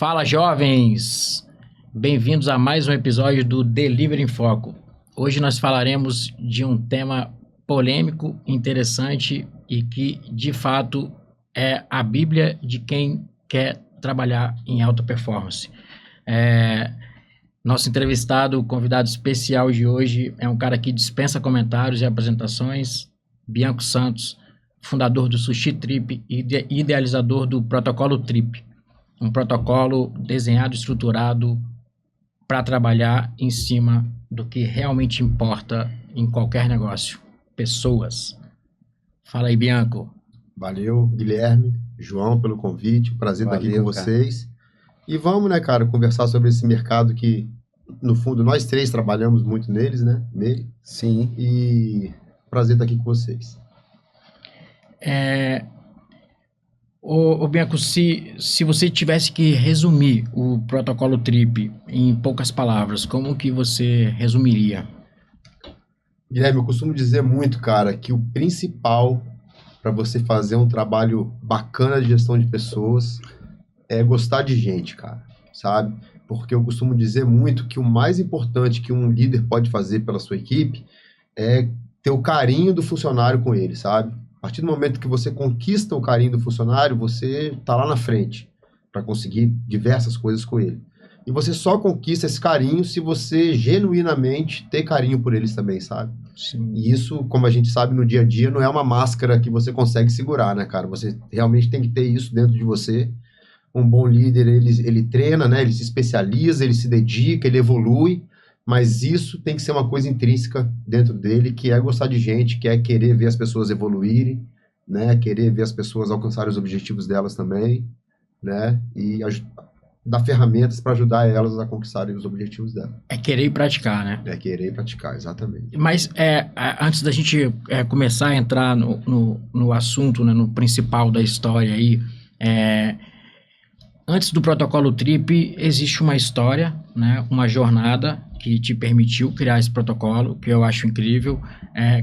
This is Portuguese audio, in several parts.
Fala, jovens! Bem-vindos a mais um episódio do Delivery em Foco. Hoje nós falaremos de um tema polêmico, interessante e que, de fato, é a Bíblia de quem quer trabalhar em alta performance. Nosso entrevistado, convidado especial de hoje, é um cara que dispensa comentários e apresentações, Bianco Santos, fundador do Sushi Trip e idealizador do Protocolo Trip, um protocolo desenhado e estruturado para trabalhar em cima do que realmente importa em qualquer negócio, pessoas. Fala aí, Bianco. Valeu, Guilherme, João, pelo convite, prazer estar aqui com vocês. E vamos, né, cara, conversar sobre esse mercado que, no fundo, nós três trabalhamos muito nele. Sim. E prazer estar aqui com vocês. Bianco, se você tivesse que resumir o Protocolo Trip em poucas palavras, como que você resumiria? Guilherme, eu costumo dizer muito, cara, que o principal para você fazer um trabalho bacana de gestão de pessoas é gostar de gente, cara, sabe? Porque eu costumo dizer muito que o mais importante que um líder pode fazer pela sua equipe é ter o carinho do funcionário com ele, sabe? A partir do momento que você conquista o carinho do funcionário, você tá lá na frente para conseguir diversas coisas com ele. E você só conquista esse carinho se você genuinamente ter carinho por eles também, sabe? Sim. E isso, como a gente sabe no dia a dia, não é uma máscara que você consegue segurar, né, cara? Você realmente tem que ter isso dentro de você. Um bom líder, ele treina, né? Ele se especializa, ele se dedica, ele evolui, mas isso tem que ser uma coisa intrínseca dentro dele, que é gostar de gente, que é querer ver as pessoas evoluírem, né? Querer ver as pessoas alcançarem os objetivos delas também, né? E dar ferramentas para ajudar elas a conquistarem os objetivos delas. É querer e praticar, né? É querer e praticar, exatamente. Mas antes da gente começar a entrar no assunto, né, no principal da história aí, antes do Protocolo Trip, existe uma história, né, uma jornada que te permitiu criar esse protocolo, que eu acho incrível.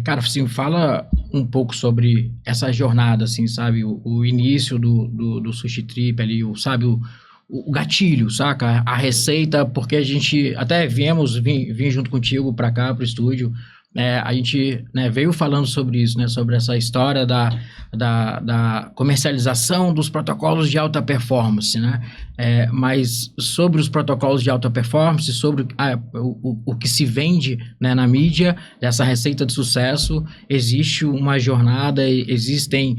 Cara, assim, fala um pouco sobre essa jornada, assim, sabe? O início do Sushi Trip ali, sabe? O gatilho, saca? A receita, porque a gente até vim junto contigo para cá, pro estúdio, a gente, né, veio falando sobre isso, né, sobre essa história da comercialização dos protocolos de alta performance, né, mas sobre os protocolos de alta performance, sobre o que se vende, né, na mídia, dessa receita de sucesso, existe uma jornada, existem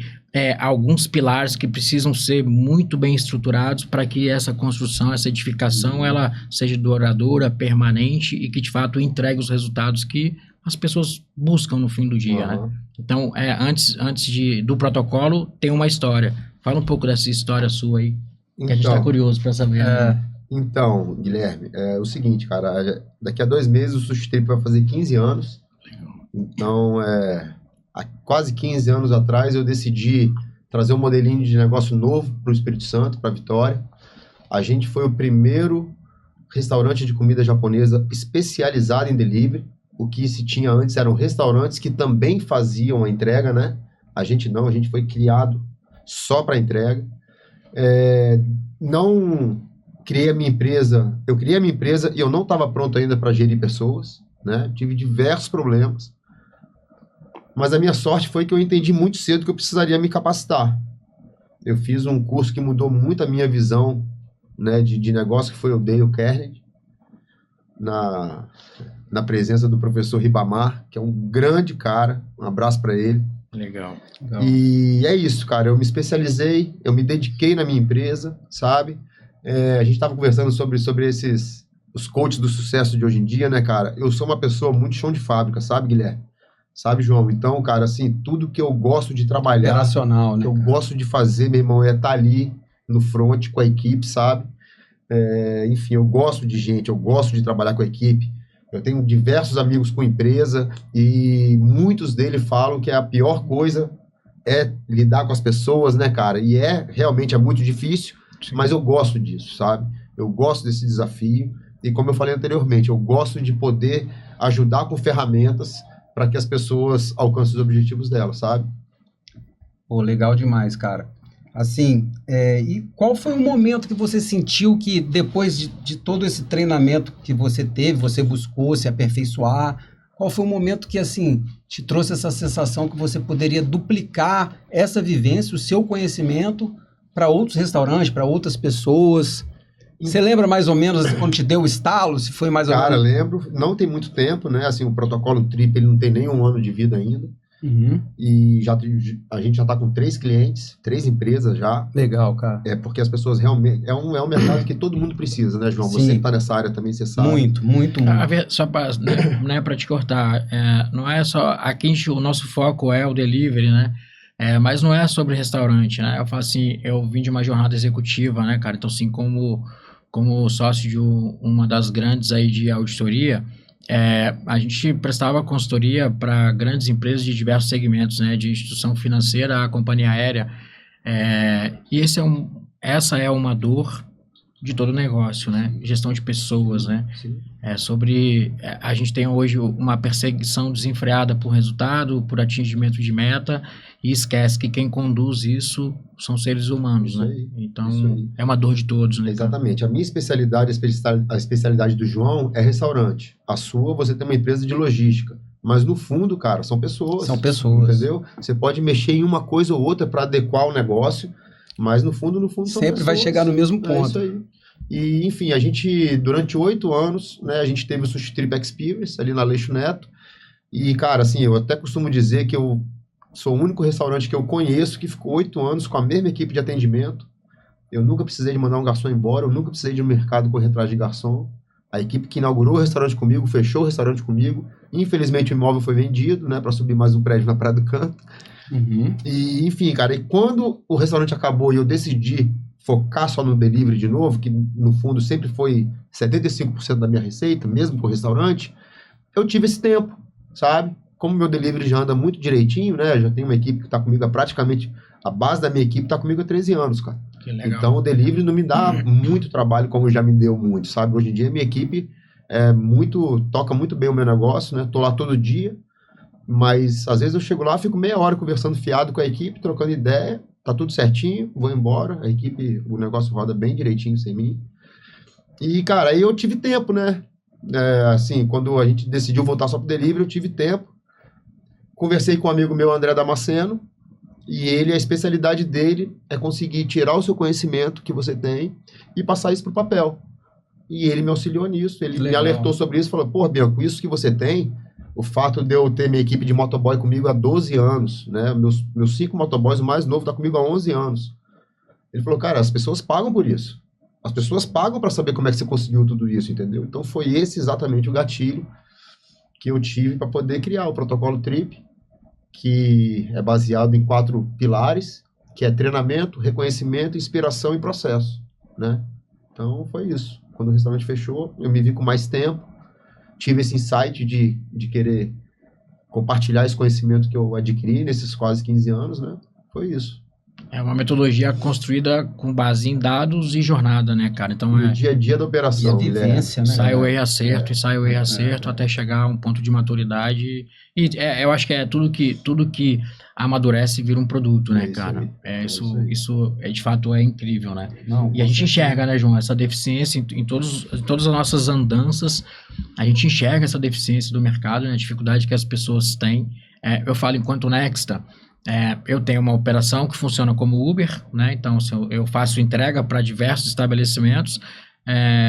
alguns pilares que precisam ser muito bem estruturados para que essa construção, essa edificação, ela seja duradoura, permanente e que de fato entregue os resultados que as pessoas buscam no fim do dia, né? Então, antes do protocolo, tem uma história. Fala um pouco dessa história sua aí, que a gente está curioso para saber. Então, Guilherme, é o seguinte, cara, daqui a 2 meses o Sushi Trip vai fazer 15 anos. Então, há quase 15 anos atrás eu decidi trazer um modelinho de negócio novo para o Espírito Santo, para Vitória. A gente foi o primeiro restaurante de comida japonesa especializado em delivery. O que se tinha antes eram restaurantes que também faziam a entrega, né? A gente não, a gente foi criado só para entrega. Não criei a minha empresa, eu criei a minha empresa e eu não estava pronto ainda para gerir pessoas, né? Tive diversos problemas. Mas a minha sorte foi que eu entendi muito cedo que eu precisaria me capacitar. Eu fiz um curso que mudou muito a minha visão, né, de negócio, que foi o Dale Carnegie, na presença do professor Ribamar, que é um grande cara, um abraço para ele. Legal. E é isso, cara, eu me especializei, eu me dediquei na minha empresa, sabe? A gente estava conversando sobre os coaches do sucesso de hoje em dia, né, cara? Eu sou uma pessoa muito chão de fábrica, sabe, Guilherme? Sabe, João? Então, cara, assim, tudo que eu gosto de trabalhar, operacional, né, que eu gosto de fazer, meu irmão, é estar ali no front com a equipe, sabe? Enfim, eu gosto de gente, eu gosto de trabalhar com a equipe. Eu tenho diversos amigos com empresa e muitos deles falam que a pior coisa é lidar com as pessoas, né, cara? E realmente é muito difícil, mas eu gosto disso, sabe? Eu gosto desse desafio e, como eu falei anteriormente, eu gosto de poder ajudar com ferramentas para que as pessoas alcancem os objetivos delas, sabe? Pô, legal demais, cara. Assim, e qual foi o momento que você sentiu que depois de todo esse treinamento que você teve, você buscou se aperfeiçoar, qual foi o momento que, assim, te trouxe essa sensação que você poderia duplicar essa vivência, o seu conhecimento para outros restaurantes, para outras pessoas? Você lembra mais ou menos quando te deu o estalo? Se foi mais ou Cara, menos... lembro. Não tem muito tempo, né? Assim, o protocolo TRIP, ele não tem nem um ano de vida ainda. Uhum. E a gente já está com 3 clientes, 3 empresas já. Legal, cara. Porque as pessoas realmente... É um mercado que todo mundo precisa, né, João? Sim. Você que está nessa área também, você sabe. Muito, muito, muito. Só para, né, para te cortar, não é só... Aqui o nosso foco é o delivery, né? Mas não é sobre restaurante, né? Eu falo assim, eu vim de uma jornada executiva, né, cara? Então, assim, como sócio de uma das grandes aí de auditoria, a gente prestava consultoria para grandes empresas de diversos segmentos, né? De instituição financeira à companhia aérea. E essa é uma dor de todo negócio, né? Gestão de pessoas, né? Sim. A gente tem hoje uma perseguição desenfreada por resultado, por atingimento de meta, e esquece que quem conduz isso são seres humanos, Isso né? aí, Então, isso aí. é uma dor de todos, né? Exatamente. A minha especialidade, a especialidade do João é restaurante. A sua, você tem uma empresa de logística. Mas no fundo, cara, são pessoas. São pessoas. Entendeu? Você pode mexer em uma coisa ou outra para adequar o negócio, mas no fundo são Sempre pessoas. vai chegar no mesmo É ponto. isso aí. E, enfim, a gente, durante 8 anos, né, a gente teve o Sushi Trip Experience ali na Leixo Neto. E, cara, assim, eu até costumo dizer que eu sou o único restaurante que eu conheço que ficou 8 anos com a mesma equipe de atendimento. Eu nunca precisei de mandar um garçom embora, eu nunca precisei de um mercado correr atrás de garçom. A equipe que inaugurou o restaurante comigo, fechou o restaurante comigo. Infelizmente o imóvel foi vendido, né, para subir mais um prédio na Praia do Canto. Uhum. E, enfim, cara, e quando o restaurante acabou e eu decidi focar só no delivery de novo, que no fundo sempre foi 75% da minha receita, mesmo com o restaurante, eu tive esse tempo, sabe? Como meu delivery já anda muito direitinho, né? Já tem uma equipe que está comigo a base da minha equipe está comigo há 13 anos, cara. Que legal. Então o delivery não me dá muito trabalho como já me deu muito, sabe? Hoje em dia a minha equipe toca muito bem o meu negócio, né? Tô lá todo dia, mas às vezes eu chego lá, fico meia hora conversando fiado com a equipe, trocando ideia, tá tudo certinho, vou embora, o negócio roda bem direitinho sem mim. E, cara, aí eu tive tempo, né? Assim, quando a gente decidiu voltar só pro delivery, eu tive tempo. Conversei com um amigo meu, André Damasceno, e a especialidade dele é conseguir tirar o seu conhecimento que você tem e passar isso pro papel. E ele me auxiliou nisso, ele me alertou sobre isso, falou, pô, Bianco, isso que você tem, o fato de eu ter minha equipe de motoboy comigo há 12 anos, né? Meus 5 motoboys, o mais novo tá comigo há 11 anos. Ele falou, cara, as pessoas pagam por isso. As pessoas pagam para saber como é que você conseguiu tudo isso, entendeu? Então foi esse exatamente o gatilho que eu tive para poder criar o protocolo TRIP, que é baseado em 4 pilares, que é treinamento, reconhecimento, inspiração e processo, né? Então foi isso. Quando o restaurante fechou, eu me vi com mais tempo, tive esse insight de querer compartilhar esse conhecimento que eu adquiri nesses quase 15 anos, né? Foi isso. É uma metodologia construída com base em dados e jornada, né, cara? Então No dia a dia da operação. E a vivência, né? Sai o erro e acerto, e sai o erro e acerto até chegar a um ponto de maturidade. E eu acho que é tudo que amadurece vira um produto, né, cara? Isso de fato é incrível, né? Não, e a gente enxerga, né, João, essa deficiência em todas as nossas andanças, a gente enxerga essa deficiência do mercado, né, a dificuldade que as pessoas têm. Eu falo enquanto Nexta, eu tenho uma operação que funciona como Uber, né? Então eu faço entrega para diversos estabelecimentos,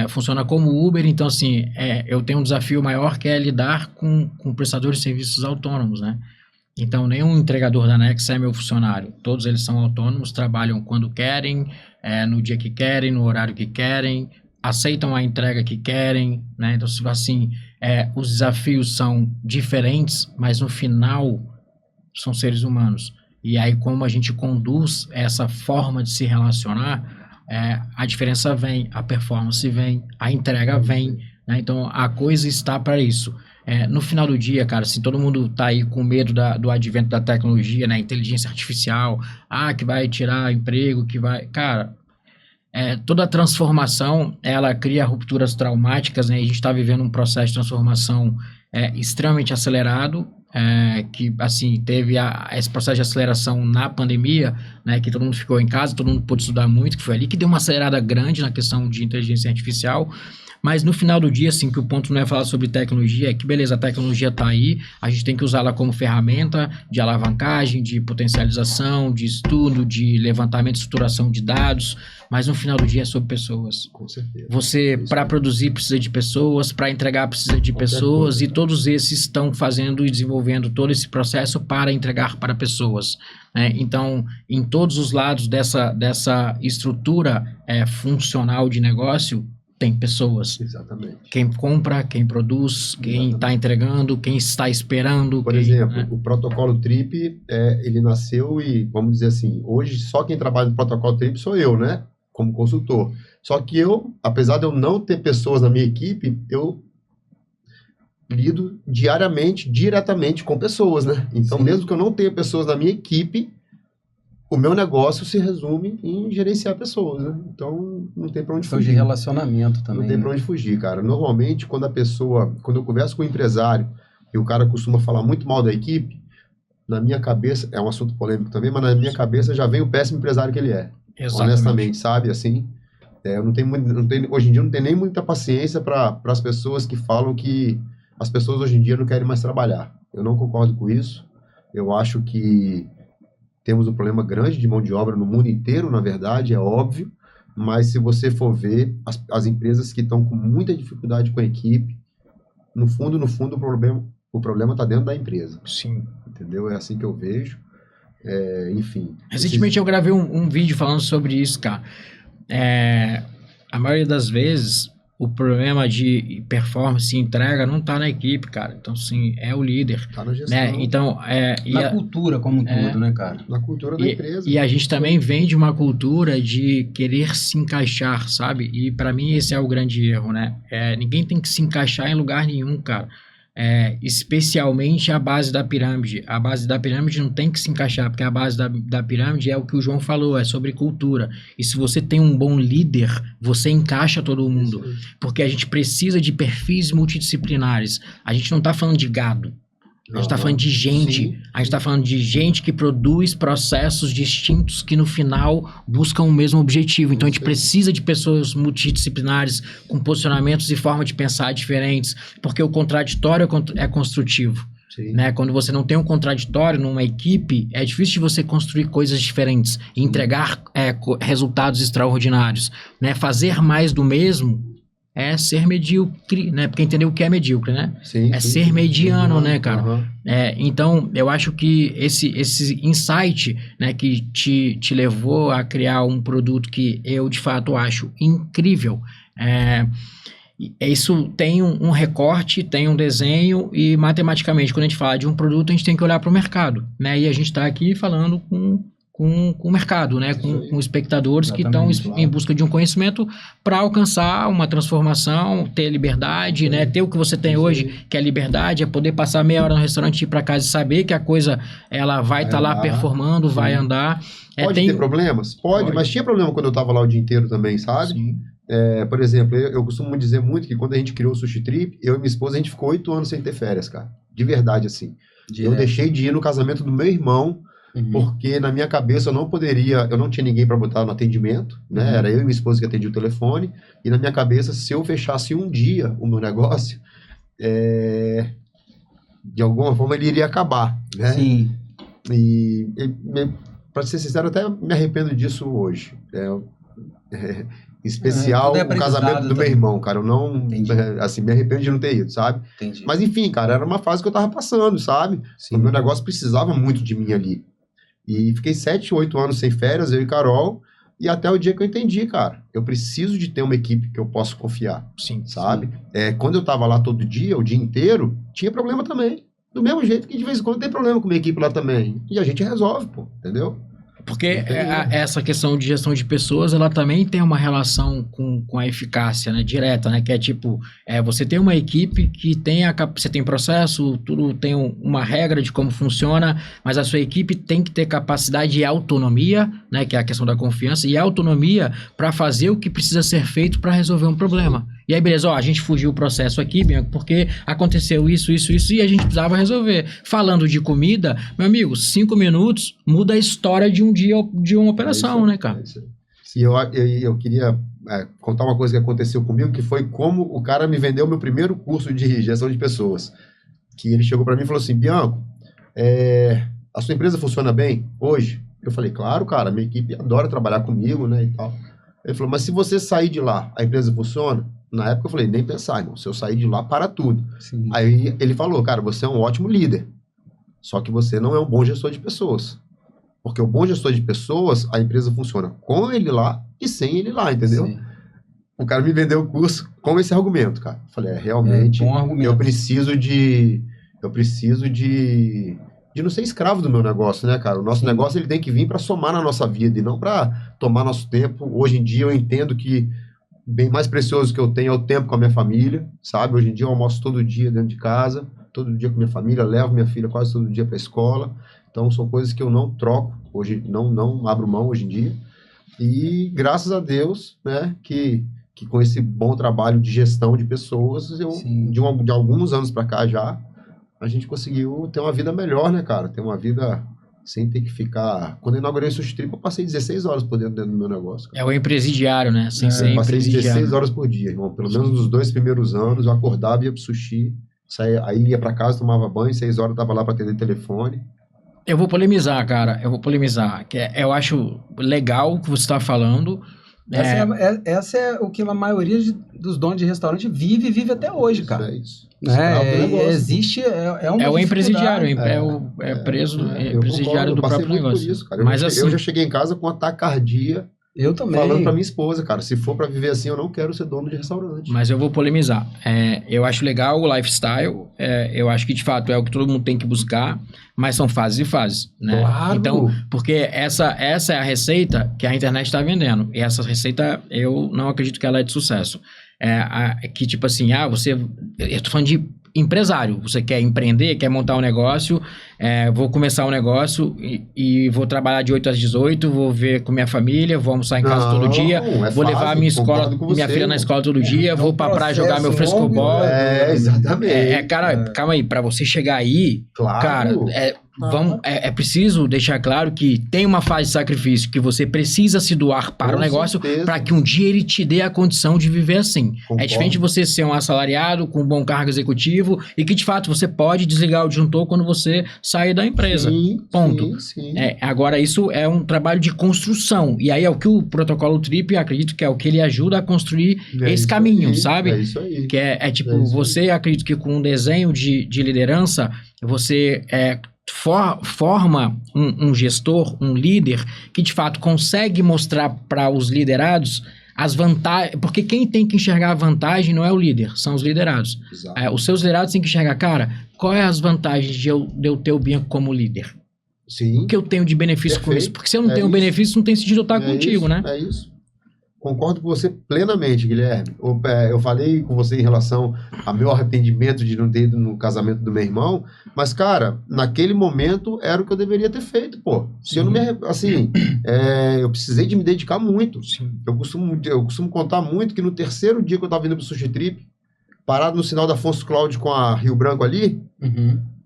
funciona como Uber, então assim, eu tenho um desafio maior que é lidar com prestadores de serviços autônomos, né? Então nenhum entregador da Nexa é meu funcionário, todos eles são autônomos, trabalham quando querem, no dia que querem, no horário que querem, aceitam a entrega que querem, né? Então assim, os desafios são diferentes, mas no final são seres humanos. E aí, como a gente conduz essa forma de se relacionar, a diferença vem, a performance vem, a entrega vem, né? Então, a coisa está para isso. No final do dia, cara, assim, todo mundo tá aí com medo do advento da tecnologia, né? Inteligência artificial, que vai tirar emprego, que vai... Cara, toda transformação, ela cria rupturas traumáticas, né? A gente está vivendo um processo de transformação extremamente acelerado, que assim teve esse processo de aceleração na pandemia, né, que todo mundo ficou em casa, todo mundo pôde estudar muito, que foi ali que deu uma acelerada grande na questão de inteligência artificial. Mas no final do dia, assim, que o ponto não é falar sobre tecnologia, é que beleza, a tecnologia está aí, a gente tem que usá-la como ferramenta de alavancagem, de potencialização, de estudo, de levantamento e estruturação de dados, mas no final do dia é sobre pessoas. Com certeza. Você, para produzir, precisa de pessoas, para entregar, precisa de pessoas, e todos esses estão fazendo e desenvolvendo todo esse processo para entregar para pessoas. Né? Então, em todos os lados dessa estrutura funcional de negócio, tem pessoas. Exatamente. Quem compra, quem produz, quem está entregando, quem está esperando. Por exemplo, o protocolo TRIP, ele nasceu e, vamos dizer assim, hoje só quem trabalha no protocolo TRIP sou eu, né? Como consultor. Só que eu, apesar de eu não ter pessoas na minha equipe, eu lido diretamente com pessoas, né? Então, Sim. mesmo que eu não tenha pessoas na minha equipe, o meu negócio se resume em gerenciar pessoas, né? Então, não tem para onde Foi de fugir. relacionamento também. Não tem para onde fugir, cara. Normalmente, quando eu converso com um empresário e o cara costuma falar muito mal da equipe, na minha cabeça, é um assunto polêmico também, mas na minha cabeça já vem o péssimo empresário que ele é. Exatamente. Honestamente, sabe? Assim, eu não tenho hoje em dia não tenho nem muita paciência para as pessoas que falam que as pessoas hoje em dia não querem mais trabalhar. Eu não concordo com isso. Eu acho que temos um problema grande de mão de obra no mundo inteiro, na verdade, é óbvio, mas se você for ver, as empresas que estão com muita dificuldade com a equipe, no fundo, o problema está dentro da empresa. Sim. Entendeu? É assim que eu vejo. Enfim. Recentemente eu gravei um vídeo falando sobre isso, cara. A maioria das vezes, o problema de performance e entrega não tá na equipe, cara. Então, sim, é o líder. Tá na gestão. Né? Então, Na cultura como um todo, né, cara? Na cultura da empresa. E a gente também vem de uma cultura de querer se encaixar, sabe? E para mim esse é o grande erro, né? Ninguém tem que se encaixar em lugar nenhum, cara. Especialmente a base da pirâmide. A base da pirâmide não tem que se encaixar, porque a base da pirâmide é o que o João falou, é sobre cultura. E se você tem um bom líder, você encaixa todo mundo. Porque a gente precisa de perfis multidisciplinares. A gente não está falando de gado. A gente está falando de gente. Sim. A gente está falando de gente que produz processos distintos que no final buscam o mesmo objetivo. Então a gente precisa de pessoas multidisciplinares com posicionamentos e forma de pensar diferentes, porque o contraditório é construtivo. Sim. Né? Quando você não tem um contraditório numa equipe, é difícil de você construir coisas diferentes e entregar resultados extraordinários. Né? Fazer mais do mesmo é ser medíocre, né? Porque entendeu o que é medíocre, né? Sim, Ser mediano, né, cara? Uhum. Então, eu acho que esse insight, né, que te levou a criar um produto que eu, de fato, acho incrível, isso tem um recorte, tem um desenho e, matematicamente, quando a gente fala de um produto, a gente tem que olhar para o mercado, né? E a gente está aqui falando com o mercado, né? Com espectadores que estão em busca de um conhecimento para alcançar uma transformação, ter liberdade, né? Ter o que você tem hoje, que é liberdade, é poder passar meia hora no restaurante, ir para casa e saber que a coisa ela vai estar lá performando, vai andar. Pode ter problemas? Pode, mas tinha problema quando eu estava lá o dia inteiro também, sabe? Sim. Por exemplo, eu costumo dizer muito que quando a gente criou o Sushi Trip, eu e minha esposa, a gente ficou 8 anos sem ter férias, cara. De verdade, assim. Eu deixei de ir no casamento do meu irmão, porque na minha cabeça eu não tinha ninguém para botar no atendimento, né? Era eu e minha esposa que atendia o telefone, e na minha cabeça, se eu fechasse um dia o meu negócio, de alguma forma ele iria acabar, né? Sim. Para ser sincero, até me arrependo disso hoje. Especial o casamento do meu irmão, cara. Eu não, assim, me arrependo de não ter ido, sabe? Entendi. Mas enfim, cara, era uma fase que eu tava passando, sabe? Sim. O meu negócio precisava muito de mim ali. E fiquei 7, 8 anos sem férias, eu e Carol, e até o dia que eu entendi, cara, eu preciso de ter uma equipe que eu possa confiar, Sim. sabe? Quando eu tava lá todo dia, o dia inteiro, tinha problema também. Do mesmo jeito que de vez em quando tem problema com a minha equipe lá também. E a gente resolve, pô, entendeu? Porque essa questão de gestão de pessoas, ela também tem uma relação com a eficácia, né, direta, né, que é tipo, você tem uma equipe que você tem processo, tudo tem uma regra de como funciona, mas a sua equipe tem que ter capacidade e autonomia, né, que é a questão da confiança, e autonomia para fazer o que precisa ser feito para resolver um problema. E aí, beleza, ó, a gente fugiu o processo aqui, Bianco, porque aconteceu isso, e a gente precisava resolver. Falando de comida, meu amigo, 5 minutos muda a história de um dia, de uma operação, né, cara? E eu queria contar uma coisa que aconteceu comigo, que foi como o cara me vendeu meu primeiro curso de gestão de pessoas. Que ele chegou para mim e falou assim, Bianco, a sua empresa funciona bem hoje? Eu falei, claro, cara, minha equipe adora trabalhar comigo, né, e tal. Ele falou, mas se você sair de lá, a empresa funciona? Na época eu falei, nem pensar, irmão, se eu sair de lá, para tudo. Sim. Aí ele falou, cara, você é um ótimo líder, só que você não é um bom gestor de pessoas. Porque o bom gestor de pessoas, a empresa funciona com ele lá e sem ele lá, entendeu? Sim. O cara me vendeu o curso com esse argumento, cara. Eu falei, realmente, bom argumento. eu preciso de não ser escravo do meu negócio, né, cara? O nosso negócio ele tem que vir para somar na nossa vida e não para tomar nosso tempo. Hoje em dia eu entendo que bem mais precioso que eu tenho é o tempo com a minha família, sabe? Hoje em dia eu almoço todo dia dentro de casa, todo dia com minha família, levo minha filha quase todo dia para a escola. Então são coisas que eu não troco, hoje não abro mão hoje em dia. E graças a Deus, né, que com esse bom trabalho de gestão de pessoas, de alguns anos para cá já, a gente conseguiu ter uma vida melhor, né, cara? Ter uma vida sem ter que ficar... Quando eu inaugurei o Sushi Trip, eu passei 16 horas por dentro do meu negócio, cara. É o empresidiário, né? Sem ser Eu passei empresidiário. 16 horas por dia, irmão. Pelo menos nos 2 primeiros anos, eu acordava, ia pro sushi, saía, aí ia para casa, tomava banho, 6 horas eu tava lá para atender telefone. Eu vou polemizar, cara. Eu acho legal o que você está falando. Essa é o que a maioria dos donos de restaurante vive até hoje, cara. É isso. Existe, É o empresidiário, preso, empresidiário do próprio negócio. Por isso, cara. Mas eu já cheguei em casa com ataque cardíaco. Eu também. Falando pra minha esposa, cara, se for pra viver assim, eu não quero ser dono de restaurante. Mas eu vou polemizar. Eu acho legal o lifestyle, eu acho que de fato é o que todo mundo tem que buscar, mas são fases e fases, né? Claro. Então, porque essa é a receita que a internet está vendendo, e essa receita eu não acredito que ela é de sucesso. Que tipo assim, eu tô falando de empresário, você quer empreender, quer montar um negócio, vou começar um negócio e vou trabalhar de 8 às 18, vou ver com minha família, vou almoçar em casa todo dia, vou levar minha filha na escola todo dia, vou pra praia jogar meu frescobol. Exatamente. Cara, calma aí, pra você chegar aí, Claro. cara, é preciso deixar claro que tem uma fase de sacrifício, que você precisa se doar para o negócio para que um dia ele te dê a condição de viver assim. Concordo. É diferente você ser um assalariado com um bom cargo executivo e que de fato você pode desligar o disjuntor quando você sair da empresa. Ponto. Sim. Agora isso é um trabalho de construção e aí é o que o protocolo Trip, eu acredito que é o que ele ajuda a construir esse caminho, sabe? É isso aí. Que é tipo, você acredito que com um desenho de liderança, você forma um gestor, um líder, que de fato consegue mostrar para os liderados as vantagens, porque quem tem que enxergar a vantagem não é o líder, são os liderados. Os seus liderados têm que enxergar, cara, qual é as vantagens de eu ter o Bianco como líder? Sim. O que eu tenho de benefício com isso? Porque se eu não tenho benefício, não tem sentido eu estar contigo, né? É isso. Concordo com você plenamente, Guilherme. Eu falei com você em relação ao meu arrependimento de não ter ido no casamento do meu irmão, mas, cara, naquele momento era o que eu deveria ter feito, pô. Se eu não me eu precisei de me dedicar muito. Sim. Eu costumo contar muito que no terceiro dia que eu tava indo pro Sushi Trip, parado no sinal da Afonso Cláudio com a Rio Branco ali,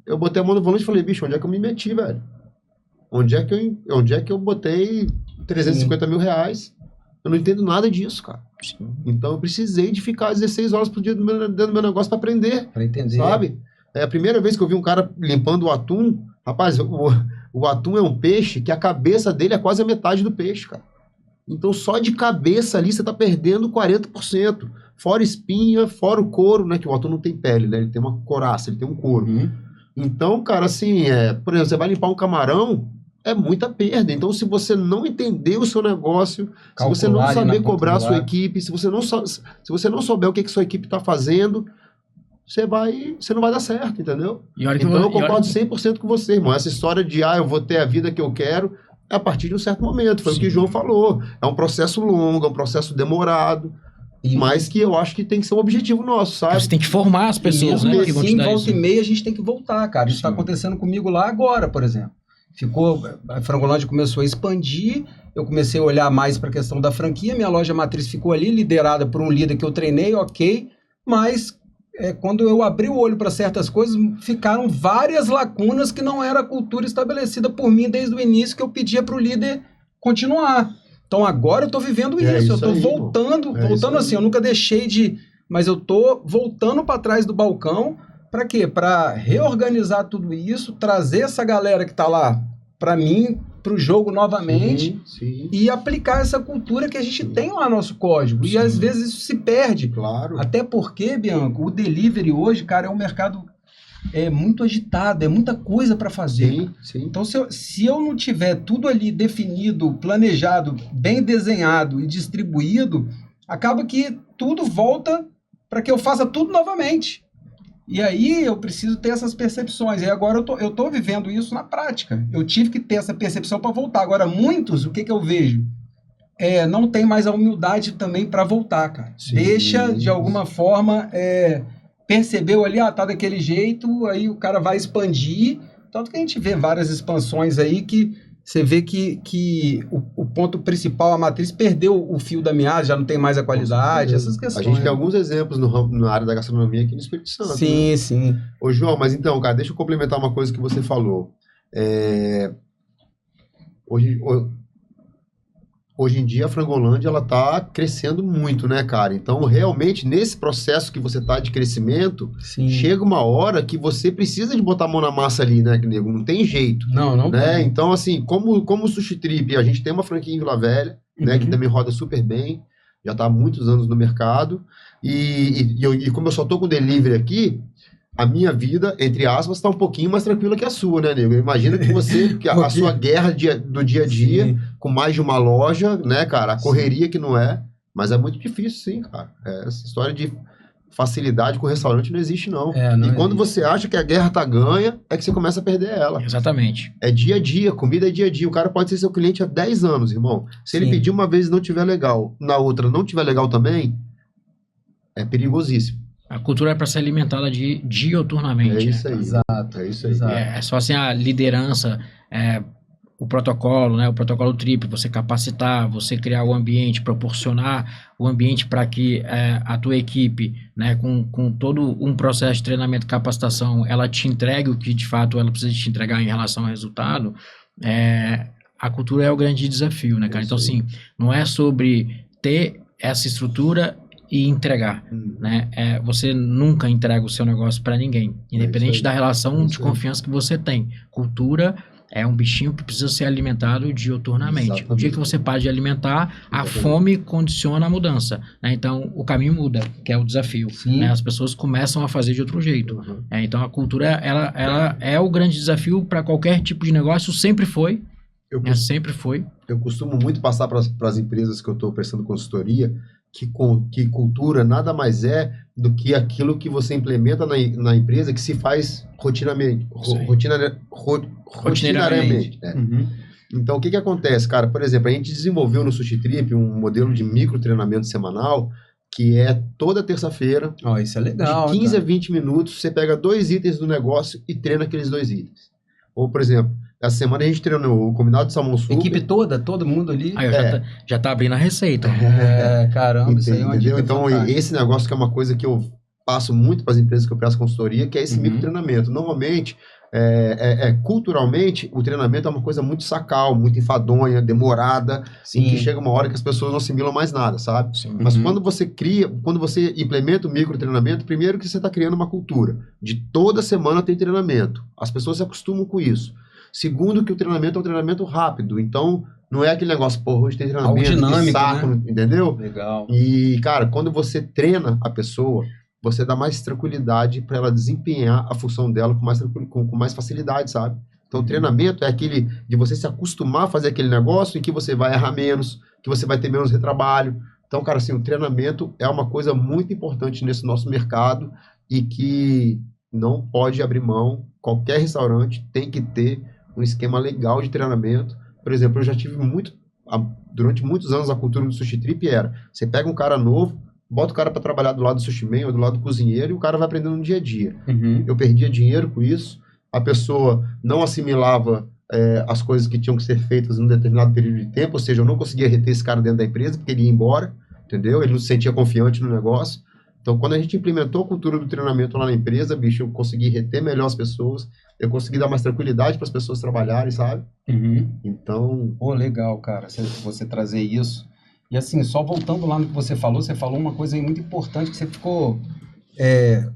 eu botei a mão no volante e falei, bicho, onde é que eu me meti, velho? Onde é que eu botei 350 mil reais? Eu não entendo nada disso, cara. Sim. Então eu precisei de ficar 16 horas por dia dentro do meu negócio para aprender. Para entender. Sabe? É a primeira vez que eu vi um cara limpando o atum. Rapaz, o atum é um peixe que a cabeça dele é quase a metade do peixe, cara. Então só de cabeça ali você tá perdendo 40%. Fora espinha, fora o couro, né? Que o atum não tem pele, né? Ele tem uma coraça, ele tem um couro. Então, cara, assim, por exemplo, você vai limpar um camarão, é muita perda. Então, se você não entender o seu negócio, se você não saber cobrar a sua equipe, se você não souber o que sua equipe está fazendo, você não vai dar certo, entendeu? Então, eu concordo 100% com você, irmão. Essa história de, eu vou ter a vida que eu quero, é a partir de um certo momento. Foi o que o João falou. É um processo longo, é um processo demorado, mas que eu acho que tem que ser um objetivo nosso, sabe? Você tem que formar as pessoas, né? Sim, volta e meia a gente tem que voltar, cara. Isso está acontecendo comigo lá agora, por exemplo. A Frangolândia começou a expandir eu comecei a olhar mais para a questão da franquia, minha loja matriz ficou ali, liderada por um líder que eu treinei, ok, mas quando eu abri o olho para certas coisas, ficaram várias lacunas que não era a cultura estabelecida por mim desde o início, que eu pedia para o líder continuar. Então agora eu estou vivendo isso, eu estou voltando assim, eu nunca deixei de... Mas eu estou voltando para trás do balcão, para quê? Para reorganizar tudo isso, trazer essa galera que está lá para mim, para o jogo novamente, sim. E aplicar essa cultura que a gente tem lá no nosso código. E às vezes isso se perde. Claro. Até porque, Bianco, o delivery hoje, cara, é um mercado muito agitado, é muita coisa para fazer. Sim. Então, se eu não tiver tudo ali definido, planejado, bem desenhado e distribuído, acaba que tudo volta para que eu faça tudo novamente. E aí eu preciso ter essas percepções. E agora eu tô vivendo isso na prática. Eu tive que ter essa percepção para voltar. Agora, muitos, o que eu vejo? Não tem mais a humildade também para voltar, cara. Sim. Deixa, de alguma forma, percebeu ali, tá daquele jeito, aí o cara vai expandir. Tanto que a gente vê várias expansões aí que você vê que o ponto principal, a matriz, perdeu o fio da meada, já não tem mais a qualidade, essas questões. A gente tem alguns exemplos na área da gastronomia aqui no Espírito Santo. Sim, né? sim. Ô, João, mas então, cara, deixa eu complementar uma coisa que você falou. Hoje em dia a Frangolândia ela tá crescendo muito, né, cara? Então, realmente, nesse processo que você tá de crescimento, Sim. chega uma hora que você precisa de botar a mão na massa ali, né, nego? Não tem jeito. Não né? tem. Então, assim, como o Sushi Trip, a gente tem uma franquia em Vila Velha, né, que também roda super bem, já tá há muitos anos no mercado, e como eu só tô com delivery aqui, a minha vida, entre aspas, tá um pouquinho mais tranquila que a sua, né, nego? Imagina que você, que a sua guerra do dia a dia, Sim. com mais de uma loja, né, cara? A correria que não é, mas é muito difícil, sim, cara. Essa história de facilidade com o restaurante não existe, não. Não e quando existe. você acha que a guerra tá ganha, é que você começa a perder ela. Exatamente. É dia a dia, comida é dia a dia. O cara pode ser seu cliente há 10 anos, irmão. Se ele Sim. pedir uma vez e não tiver legal, na outra não tiver legal também, é perigosíssimo. A cultura é para ser alimentada dioturnamente. É isso aí. Exato. É isso aí. Exato. É só assim a liderança, o protocolo, né? O protocolo triplo, você capacitar, você criar o ambiente, proporcionar o ambiente para que a tua equipe, né, com todo um processo de treinamento e capacitação, ela te entregue o que de fato ela precisa te entregar em relação ao resultado. A cultura é o grande desafio, né, cara? Então, assim, não é sobre ter essa estrutura e entregar, né? Você nunca entrega o seu negócio para ninguém, independente da relação de confiança que você tem. Cultura é um bichinho que precisa ser alimentado dioturnamente. Exatamente. O dia que você para de alimentar, a fome condiciona a mudança, né? Então, o caminho muda, que é o desafio. Né? As pessoas começam a fazer de outro jeito. Então, a cultura, ela é o grande desafio para qualquer tipo de negócio, sempre foi. Sempre foi. Eu costumo muito passar para as empresas que eu estou prestando consultoria que cultura nada mais é do que aquilo que você implementa na empresa que se faz rotineiramente. Então, o que acontece, cara? Por exemplo, a gente desenvolveu no Sushi Trip um modelo de micro treinamento semanal que é toda terça-feira. Isso é legal. De 15 a 20 minutos, você pega 2 itens do negócio e treina aqueles 2 itens. Ou, por exemplo, essa semana a gente treinou o combinado de salmão super. Equipe toda, todo mundo ali. Aí já tá abrindo a receita. Caramba, isso aí é uma dica. Então, esse negócio que é uma coisa que eu passo muito para as empresas que eu presto consultoria, que é esse micro treinamento. Normalmente, culturalmente, o treinamento é uma coisa muito sacal, muito enfadonha, demorada, em que chega uma hora que as pessoas não assimilam mais nada, sabe? Sim. Mas quando você implementa o micro treinamento, primeiro que você está criando uma cultura de toda semana tem treinamento. As pessoas se acostumam com isso. Segundo, que o treinamento é um treinamento rápido. Então, não é aquele negócio, hoje tem treinamento, dinâmico, que saco, né? Entendeu? Legal. E, cara, quando você treina a pessoa, você dá mais tranquilidade para ela desempenhar a função dela com mais facilidade, sabe? Então, o treinamento é aquele de você se acostumar a fazer aquele negócio em que você vai errar menos, que você vai ter menos retrabalho. Então, cara, assim, o treinamento é uma coisa muito importante nesse nosso mercado e que não pode abrir mão. Qualquer restaurante tem que ter um esquema legal de treinamento. Por exemplo, eu já tive durante muitos anos a cultura do Sushi Trip você pega um cara novo, bota o cara para trabalhar do lado do sushi man ou do lado do cozinheiro e o cara vai aprendendo no dia a dia. Eu perdia dinheiro com isso, a pessoa não assimilava as coisas que tinham que ser feitas num determinado período de tempo, ou seja, eu não conseguia reter esse cara dentro da empresa, porque ele ia embora, entendeu? Ele não se sentia confiante no negócio. Então, quando a gente implementou a cultura do treinamento lá na empresa, bicho, eu consegui reter melhor as pessoas, eu consegui dar mais tranquilidade para as pessoas trabalharem, sabe? Então... Pô, legal, cara, você trazer isso. E assim, só voltando lá no que você falou uma coisa aí muito importante, que você ficou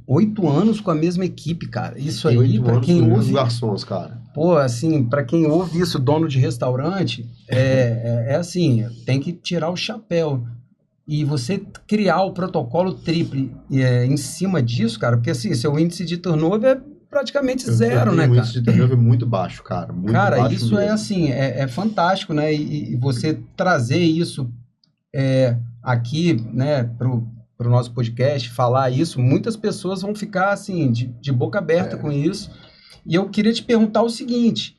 8 anos com a mesma equipe, cara. Isso aí, para quem ouve... garçons, cara. Pô, assim, para quem ouve isso, dono de restaurante, assim, tem que tirar o chapéu. E você criar o protocolo triple em cima disso, cara, porque assim, seu índice de turnover é praticamente zero, né, cara? O índice de turnover é muito baixo, cara. Muito cara, baixo isso mesmo. é assim, é fantástico, né? E você trazer isso aqui, né, pro nosso podcast, falar isso, muitas pessoas vão ficar assim, de boca aberta com isso. E eu queria te perguntar o seguinte,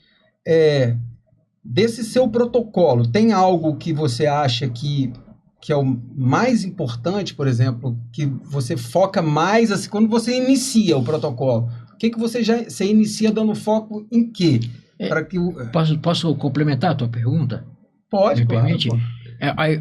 desse seu protocolo, tem algo que você acha que é o mais importante, por exemplo, que você foca mais, assim, quando você inicia o protocolo? O que você inicia dando foco em quê? Para que Posso complementar a tua pergunta? Pode, Me claro, permite?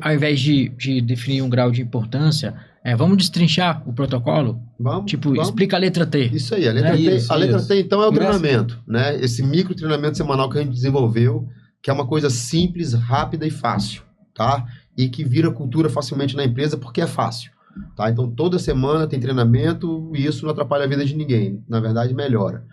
Ao invés de definir um grau de importância, vamos destrinchar o protocolo? Vamos. Explica a letra T. Isso aí, a letra T, então, é o treinamento, né? Esse micro treinamento semanal que a gente desenvolveu, que é uma coisa simples, rápida e fácil, tá? E que vira cultura facilmente na empresa porque é fácil, tá? Então, toda semana tem treinamento e isso não atrapalha a vida de ninguém. Na verdade, melhora.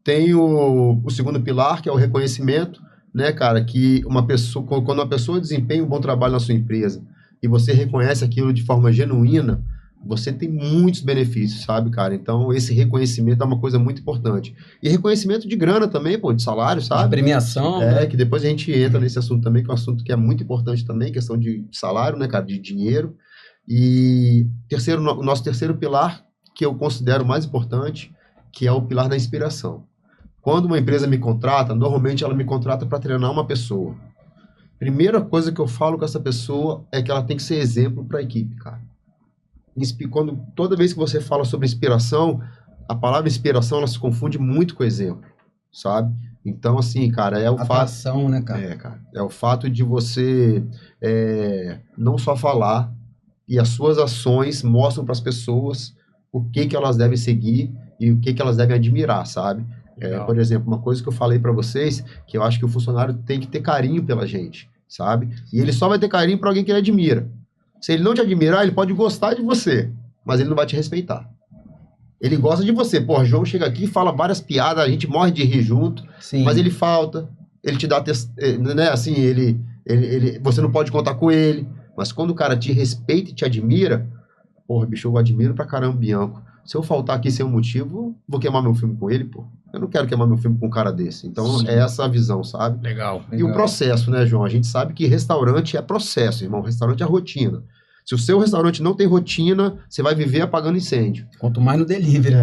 Tem o segundo pilar, que é o reconhecimento, né, cara? Que quando uma pessoa desempenha um bom trabalho na sua empresa e você reconhece aquilo de forma genuína, você tem muitos benefícios, sabe, cara? Então, esse reconhecimento é uma coisa muito importante. E reconhecimento de grana também, pô, de salário, sabe? De premiação, né? Que depois a gente entra nesse assunto também, que é um assunto que é muito importante também, questão de salário, né, cara, de dinheiro. E o nosso terceiro pilar, que eu considero mais importante, que é o pilar da inspiração. Quando uma empresa me contrata, normalmente ela me contrata para treinar uma pessoa. Primeira coisa que eu falo com essa pessoa é que ela tem que ser exemplo para a equipe, cara. Toda vez que você fala sobre inspiração, a palavra inspiração ela se confunde muito com exemplo, sabe? Então, assim, cara, Atração, né, cara? Cara, é o fato de você não só falar, e as suas ações mostram para as pessoas o que elas devem seguir e o que elas devem admirar, sabe? Por exemplo, uma coisa que eu falei para vocês, que eu acho que o funcionário tem que ter carinho pela gente, sabe? E ele só vai ter carinho para alguém que ele admira. Se ele não te admirar, ele pode gostar de você, mas ele não vai te respeitar. Ele gosta de você. Pô, João chega aqui e fala várias piadas, a gente morre de rir junto, Sim. Mas ele falta, ele te dá, né, assim, você não pode contar com ele, mas quando o cara te respeita e te admira, porra, bicho, eu admiro pra caramba o Bianco. Se eu faltar aqui sem um motivo, vou queimar meu filme com ele, pô. Eu não quero queimar meu filme com um cara desse. Então, é essa a visão, sabe? Legal. E o processo, né, João? A gente sabe que restaurante é processo, irmão. Restaurante é rotina. Se o seu restaurante não tem rotina, você vai viver apagando incêndio. Quanto mais no delivery.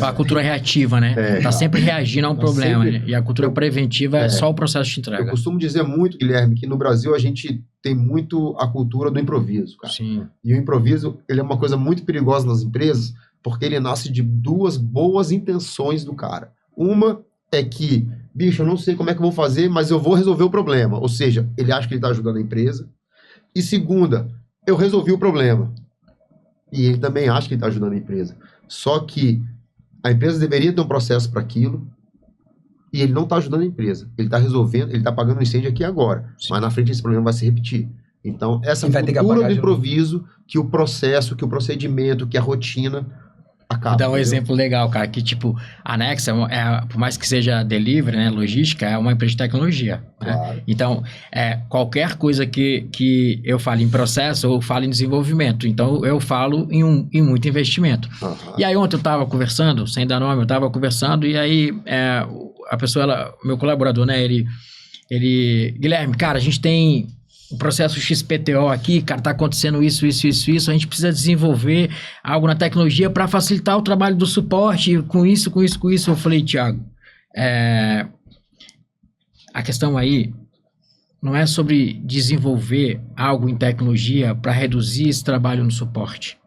A cultura reativa, né? Tá sempre reagindo a um problema. Sempre... E a cultura preventiva é só o processo de entrega. Eu costumo dizer muito, Guilherme, que no Brasil a gente tem muito a cultura do improviso, cara. Sim. E o improviso, ele é uma coisa muito perigosa nas empresas, porque ele nasce de duas boas intenções do cara. Uma é que, bicho, eu não sei como é que eu vou fazer, mas eu vou resolver o problema. Ou seja, ele acha que ele está ajudando a empresa. E segunda, eu resolvi o problema. E ele também acha que ele está ajudando a empresa. Só que a empresa deveria ter um processo para aquilo e ele não está ajudando a empresa. Ele está resolvendo, ele está apagando o incêndio aqui agora. Sim. Mas na frente esse problema vai se repetir. Então, essa cultura do improviso, que o processo, que o procedimento, que a rotina acaba. Vou dar um exemplo legal, cara, que tipo, a Nexa, por mais que seja delivery, né, logística, é uma empresa de tecnologia. Claro. Né? Então, qualquer coisa que eu fale em processo, eu falo em desenvolvimento. Então, eu falo em muito investimento. Uhum. E aí, ontem eu estava conversando, sem dar nome, eu estava conversando, e aí a pessoa, meu colaborador, né, ele, Guilherme, cara, a gente tem o processo XPTO aqui, cara, tá acontecendo isso, a gente precisa desenvolver algo na tecnologia para facilitar o trabalho do suporte, com isso. Eu falei, Thiago, a questão aí não é sobre desenvolver algo em tecnologia para reduzir esse trabalho no suporte.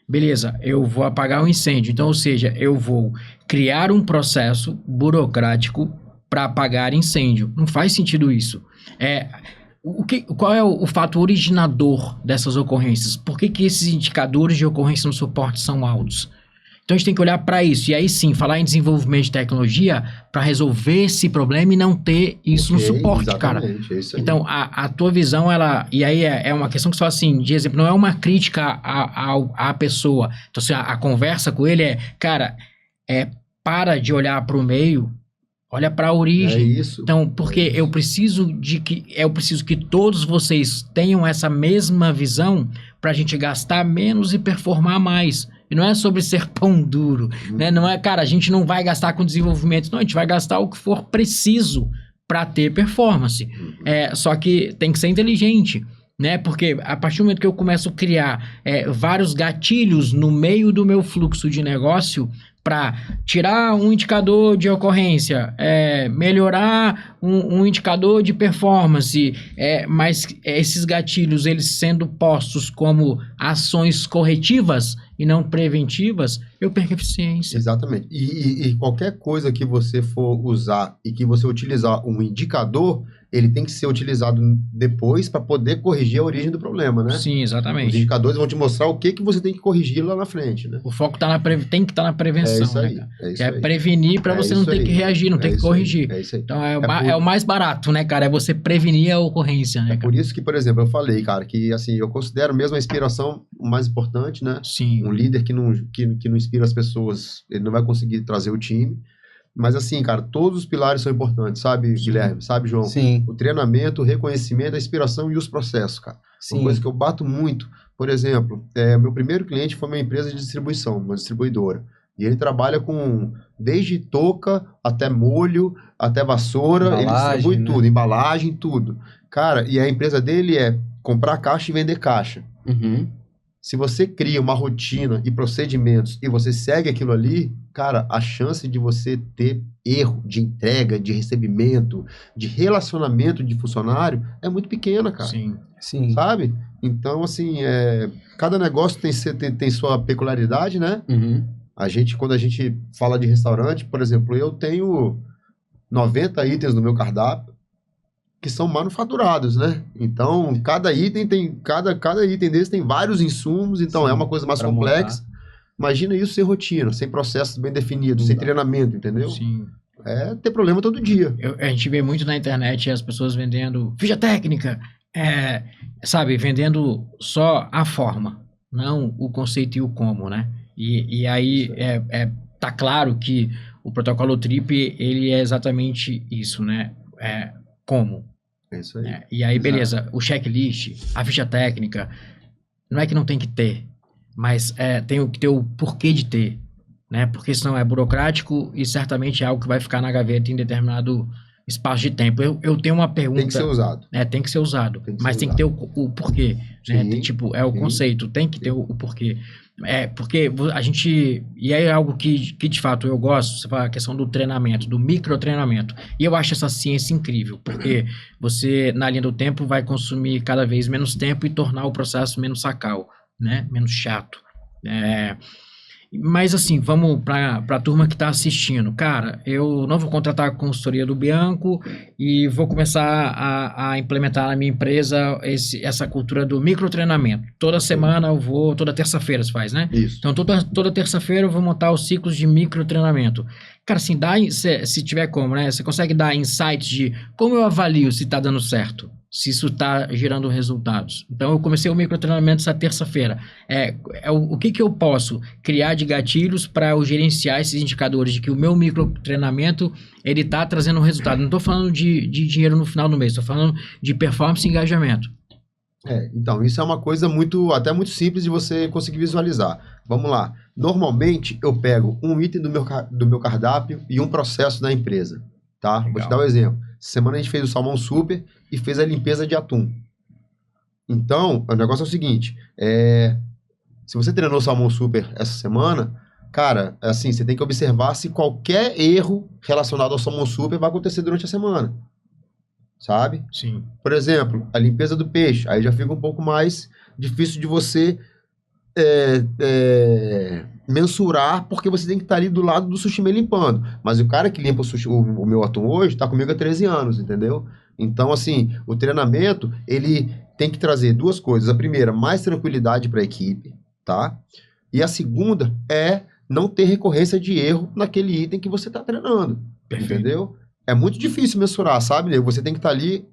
Beleza, eu vou apagar o incêndio, então, ou seja, eu vou criar um processo burocrático para apagar incêndio. Não faz sentido isso. Qual é o fato originador dessas ocorrências? Por que esses indicadores de ocorrência no suporte são altos? Então a gente tem que olhar para isso. E aí sim, falar em desenvolvimento de tecnologia para resolver esse problema e não ter isso no suporte, cara. É isso aí. Então a tua visão, e aí é uma questão que só assim, de exemplo, não é uma crítica à pessoa. Então assim, a conversa com ele cara, para de olhar para o meio. Olha para a origem. É isso. Então, porque eu preciso que todos vocês tenham essa mesma visão para a gente gastar menos e performar mais. E não é sobre ser pão duro, né? Não é, cara, a gente não vai gastar com desenvolvimento, não, a gente vai gastar o que for preciso para ter performance. Só que tem que ser inteligente, né? Porque a partir do momento que eu começo a criar vários gatilhos no meio do meu fluxo de negócio, para tirar um indicador de ocorrência, melhorar um indicador de performance, mas esses gatilhos, eles sendo postos como ações corretivas e não preventivas, eu perco eficiência. Exatamente. E qualquer coisa que você for usar e que você utilizar um indicador, ele tem que ser utilizado depois para poder corrigir a origem do problema, né? Sim, exatamente. Os indicadores vão te mostrar o que você tem que corrigir lá na frente, né? O foco tem que estar na prevenção, É isso aí, né, é isso é aí. prevenir para você não ter que reagir, não ter que corrigir. É isso aí. Então é o mais barato, né, cara? É você prevenir a ocorrência, né, cara? Por isso que, por exemplo, eu falei, cara, que assim, eu considero mesmo a inspiração o mais importante, né? Sim. Um líder que não inspira as pessoas, ele não vai conseguir trazer o time. Mas assim, cara, todos os pilares são importantes, sabe, Sim. Guilherme? Sabe, João? Sim. O treinamento, o reconhecimento, a inspiração e os processos, cara. Sim. Uma coisa que eu bato muito, por exemplo, meu primeiro cliente foi uma empresa de distribuição, uma distribuidora. E ele trabalha com desde touca até molho, até vassoura, ele distribui tudo, embalagem, tudo. Cara, e a empresa dele é comprar caixa e vender caixa. Uhum. Se você cria uma rotina e procedimentos e você segue aquilo ali, cara, a chance de você ter erro de entrega, de recebimento, de relacionamento de funcionário é muito pequena, cara. Sim. Sim. Sabe? Então, assim, cada negócio tem sua peculiaridade, né? Uhum. Quando a gente fala de restaurante, por exemplo, eu tenho 90 itens no meu cardápio que são manufaturados, né? Então, cada item desses tem vários insumos, então é uma coisa mais complexa. Imagina isso sem rotina, sem processos bem definidos, sem treinamento, entendeu? Sim. É ter problema todo dia. A gente vê muito na internet as pessoas vendendo ficha técnica, sabe, vendendo só a forma, não o conceito e o como, né? E aí tá claro que o protocolo TRIP, ele é exatamente isso, né? Como. É isso aí. E aí, beleza, o checklist, a ficha técnica, não é que não tem que ter, mas tem que ter o porquê de ter, né? Porque senão é burocrático e certamente é algo que vai ficar na gaveta em determinado espaço de tempo. Eu tenho uma pergunta... Tem que ser usado. Tem que ser usado, mas tem que ter o porquê, né? O conceito, tem que ter o porquê. Porque a gente... E aí é algo que de fato eu gosto, você fala a questão do treinamento, do microtreinamento. E eu acho essa ciência incrível, porque você, na linha do tempo, vai consumir cada vez menos tempo e tornar o processo menos sacal, né? Menos chato. Mas assim, vamos para a turma que está assistindo. Cara, eu não vou contratar a consultoria do Bianco e vou começar a implementar na minha empresa essa cultura do microtreinamento. Toda semana eu vou, toda terça-feira se faz, né? Isso. Então, toda terça-feira eu vou montar os ciclos de microtreinamento. Cara, assim, se tiver como, né? Você consegue dar insights de como eu avalio se está dando certo, se isso está gerando resultados. Então, eu comecei o microtreinamento essa terça-feira. O que eu posso criar de gatilhos para eu gerenciar esses indicadores de que o meu microtreinamento, ele está trazendo um resultado. Não estou falando de dinheiro no final do mês, estou falando de performance e engajamento. Então, isso é uma coisa até muito simples de você conseguir visualizar. Vamos lá. Normalmente, eu pego um item do meu cardápio e um processo da empresa. Tá? Vou te dar um exemplo. Essa semana a gente fez o salmão super e fez a limpeza de atum. Então, o negócio é o seguinte, se você treinou o salmão super essa semana, cara, assim, você tem que observar se qualquer erro relacionado ao salmão super vai acontecer durante a semana. Sabe? Sim. Por exemplo, a limpeza do peixe, aí já fica um pouco mais difícil de você mensurar, porque você tem que estar ali do lado do sushi man limpando. Mas o cara que limpa o meu atum hoje tá comigo há 13 anos, entendeu? Então, assim, o treinamento, ele tem que trazer duas coisas. A primeira, mais tranquilidade para a equipe, tá? E a segunda é não ter recorrência de erro naquele item que você tá treinando, entendeu? É muito difícil mensurar, sabe, nego? Você tem que estar ali...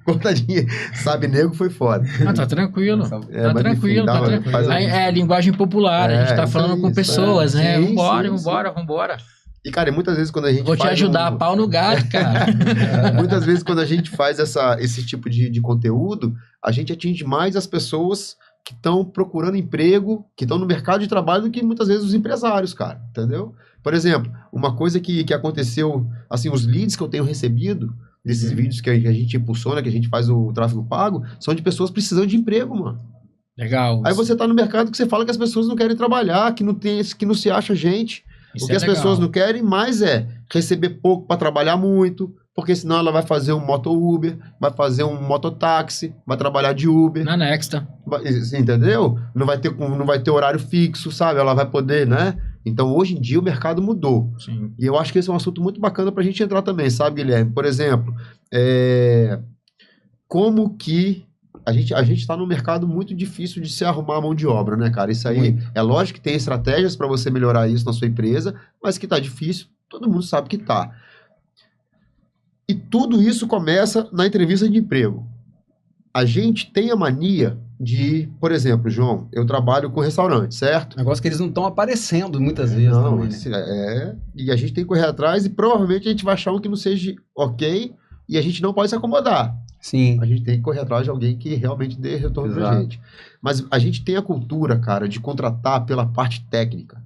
Contadinha, sabe, nego foi foda. Ah, tá tranquilo. Mas Tá tranquilo, tá tranquilo. É linguagem popular, a gente tá falando com pessoas, né? Sim, Vambora. E, cara, muitas vezes quando a gente Vou te ajudar, pau no gato, cara. Muitas vezes quando a gente faz esse tipo de conteúdo, a gente atinge mais as pessoas que estão procurando emprego, que estão no mercado de trabalho, do que muitas vezes os empresários, cara, entendeu? Por exemplo, uma coisa que aconteceu, assim, os leads que eu tenho recebido, desses vídeos que a gente impulsiona, que a gente faz o tráfego pago, são de pessoas precisando de emprego, mano. Legal. Aí você tá no mercado que você fala que as pessoas não querem trabalhar, que não se acha gente. Isso O que as pessoas não querem mais é receber pouco para trabalhar muito, porque senão ela vai fazer um moto Uber, vai fazer um mototáxi, vai trabalhar de Uber. Na Nexta. Entendeu? Não vai ter horário fixo, sabe? Ela vai poder, né? Então, hoje em dia, o mercado mudou. Sim. E eu acho que esse é um assunto muito bacana pra gente entrar também, sabe, Guilherme? Por exemplo, como que a gente tá num mercado muito difícil de se arrumar a mão de obra, né, cara? Isso aí, é lógico que tem estratégias para você melhorar isso na sua empresa, mas que tá difícil, todo mundo sabe que tá. E tudo isso começa na entrevista de emprego. A gente tem a mania de, por exemplo, João, eu trabalho com restaurante, certo? Negócio que eles não estão aparecendo muitas vezes Não, também, né? e a gente tem que correr atrás e provavelmente a gente vai achar um que não seja ok e a gente não pode se acomodar. Sim. A gente tem que correr atrás de alguém que realmente dê retorno pra gente. Mas a gente tem a cultura, cara, de contratar pela parte técnica.